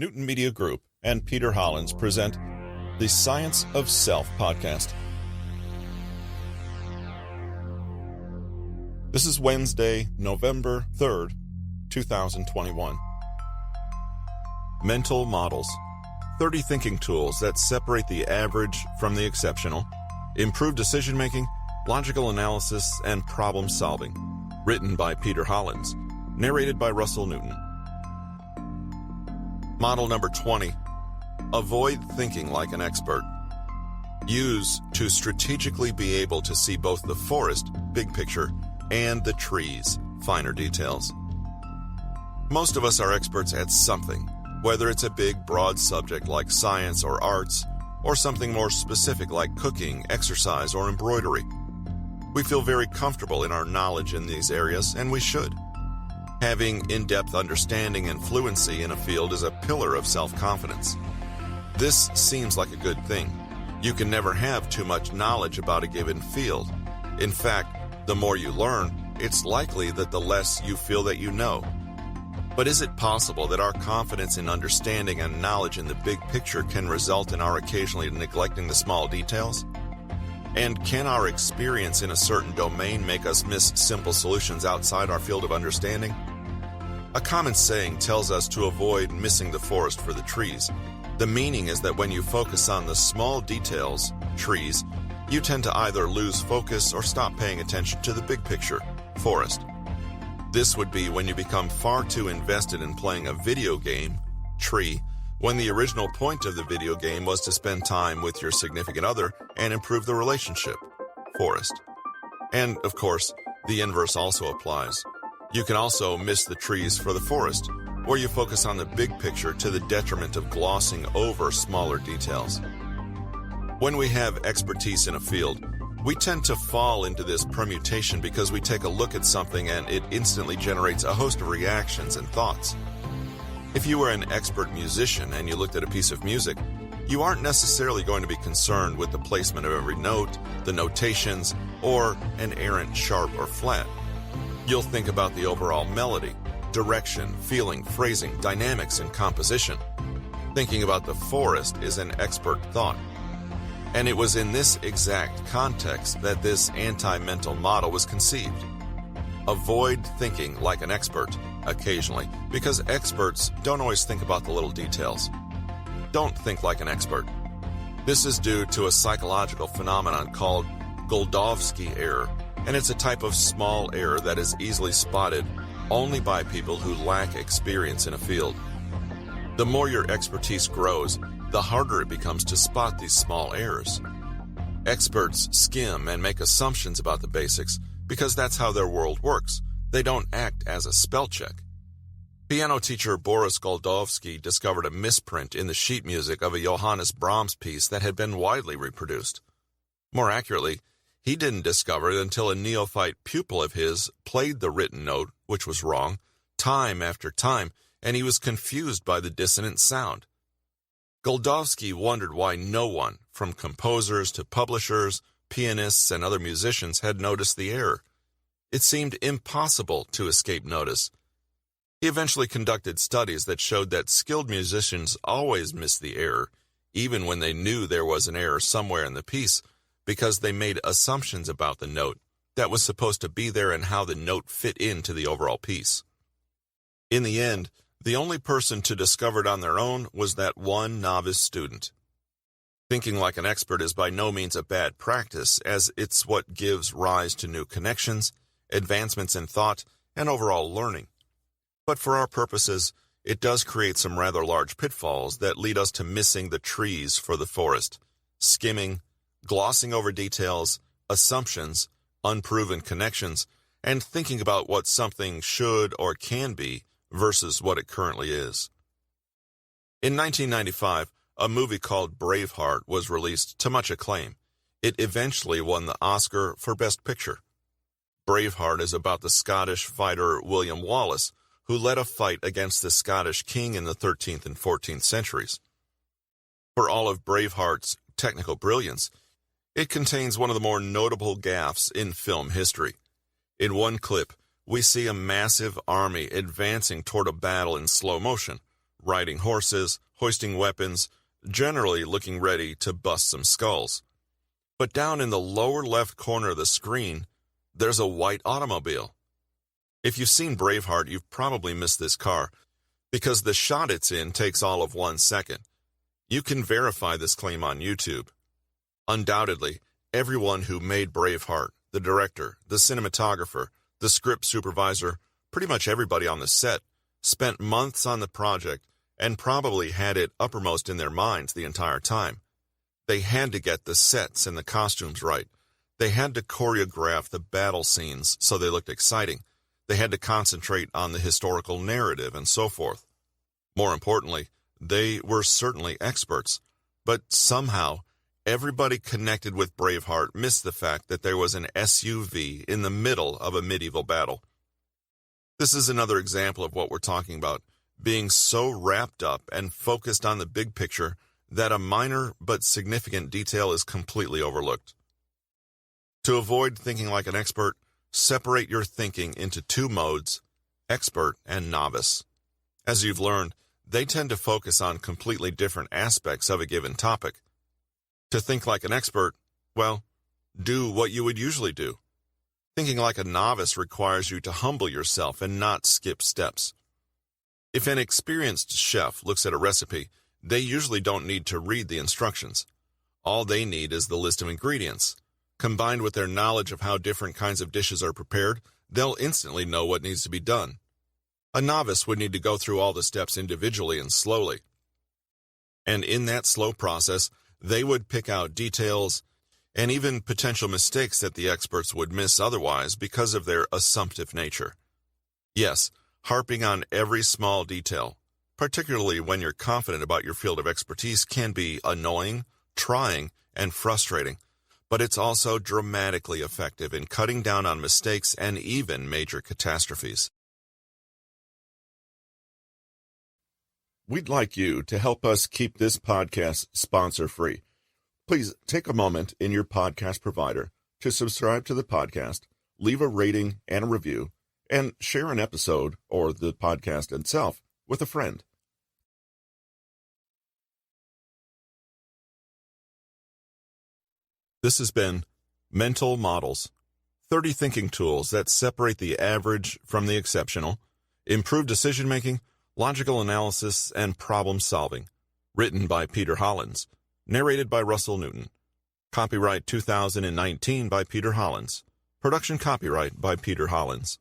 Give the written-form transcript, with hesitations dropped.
Newton Media Group and Peter Hollins present the Science of Self podcast. This is Wednesday, November 3rd, 2021. Mental models. 30 thinking tools that separate the average from the exceptional, improve decision-making, logical analysis, and problem-solving. Written by Peter Hollins. Narrated by Russell Newton. Model number 20. Avoid thinking like an expert. Use to strategically be able to see both the forest, big picture, and the trees, finer details. Most of us are experts at something, whether it's a big, broad subject like science or arts, or something more specific like cooking, exercise, or embroidery. We feel very comfortable in our knowledge in these areas, and we should. Having in-depth understanding and fluency in a field is a pillar of self-confidence. This seems like a good thing. You can never have too much knowledge about a given field. In fact, the more you learn, it's likely that the less you feel that you know. But is it possible that our confidence in understanding and knowledge in the big picture can result in our occasionally neglecting the small details? And can our experience in a certain domain make us miss simple solutions outside our field of understanding? A common saying tells us to avoid missing the forest for the trees. The meaning is that when you focus on the small details, trees, you tend to either lose focus or stop paying attention to the big picture, forest. This would be when you become far too invested in playing a video game, tree, when the original point of the video game was to spend time with your significant other and improve the relationship, forest. And, of course, the inverse also applies. You can also miss the trees for the forest, where you focus on the big picture to the detriment of glossing over smaller details. When we have expertise in a field, we tend to fall into this permutation because we take a look at something and it instantly generates a host of reactions and thoughts. If you were an expert musician and you looked at a piece of music, you aren't necessarily going to be concerned with the placement of every note, the notations, or an errant sharp or flat. You'll think about the overall melody, direction, feeling, phrasing, dynamics, and composition. Thinking about the forest is an expert thought. And it was in this exact context that this anti-mental model was conceived. Avoid thinking like an expert, occasionally, because experts don't always think about the little details. Don't think like an expert. This is due to a psychological phenomenon called Goldovsky Error, and it's a type of small error that is easily spotted only by people who lack experience in a field. The more your expertise grows, the harder it becomes to spot these small errors. Experts skim and make assumptions about the basics because that's how their world works. They don't act as a spell check. Piano teacher Boris Goldovsky discovered a misprint in the sheet music of a Johannes Brahms piece that had been widely reproduced. More accurately, he didn't discover it until a neophyte pupil of his played the written note, which was wrong, time after time, and he was confused by the dissonant sound. Goldovsky wondered why no one, from composers to publishers, pianists, and other musicians, had noticed the error. It seemed impossible to escape notice. He eventually conducted studies that showed that skilled musicians always missed the error, even when they knew there was an error somewhere in the piece, because they made assumptions about the note that was supposed to be there and how the note fit into the overall piece. In the end, the only person to discover it on their own was that one novice student. Thinking like an expert is by no means a bad practice, as it's what gives rise to new connections, advancements in thought, and overall learning. But for our purposes, it does create some rather large pitfalls that lead us to missing the trees for the forest, skimming, glossing over details, assumptions, unproven connections, and thinking about what something should or can be versus what it currently is. In 1995, a movie called Braveheart was released to much acclaim. It eventually won the Oscar for Best Picture. Braveheart is about the Scottish fighter William Wallace, who led a fight against the Scottish king in the 13th and 14th centuries. For all of Braveheart's technical brilliance, it contains one of the more notable gaffes in film history. In one clip, we see a massive army advancing toward a battle in slow motion, riding horses, hoisting weapons, generally looking ready to bust some skulls. But down in the lower left corner of the screen, there's a white automobile. If you've seen Braveheart, you've probably missed this car, because the shot it's in takes all of 1 second. You can verify this claim on YouTube. Undoubtedly, everyone who made Braveheart, the director, the cinematographer, the script supervisor, pretty much everybody on the set, spent months on the project and probably had it uppermost in their minds the entire time. They had to get the sets and the costumes right. They had to choreograph the battle scenes so they looked exciting. They had to concentrate on the historical narrative and so forth. More importantly, they were certainly experts, but somehow everybody connected with Braveheart missed the fact that there was an SUV in the middle of a medieval battle. This is another example of what we're talking about, being so wrapped up and focused on the big picture that a minor but significant detail is completely overlooked. To avoid thinking like an expert, separate your thinking into 2 modes, expert and novice. As you've learned, they tend to focus on completely different aspects of a given topic. To think like an expert, well, do what you would usually do. Thinking like a novice requires you to humble yourself and not skip steps. If an experienced chef looks at a recipe, they usually don't need to read the instructions. All they need is the list of ingredients. Combined with their knowledge of how different kinds of dishes are prepared, they'll instantly know what needs to be done. A novice would need to go through all the steps individually and slowly. And in that slow process, they would pick out details and even potential mistakes that the experts would miss otherwise because of their assumptive nature. Yes, harping on every small detail, particularly when you're confident about your field of expertise, can be annoying, trying, and frustrating, but it's also dramatically effective in cutting down on mistakes and even major catastrophes. We'd like you to help us keep this podcast sponsor-free. Please take a moment in your podcast provider to subscribe to the podcast, leave a rating and a review, and share an episode or the podcast itself with a friend. This has been Mental Models, 30 thinking tools that separate the average from the exceptional, improve decision-making, logical analysis, and problem-solving. Written by Peter Hollins. Narrated by Russell Newton. Copyright 2019 by Peter Hollins. Production copyright by Peter Hollins.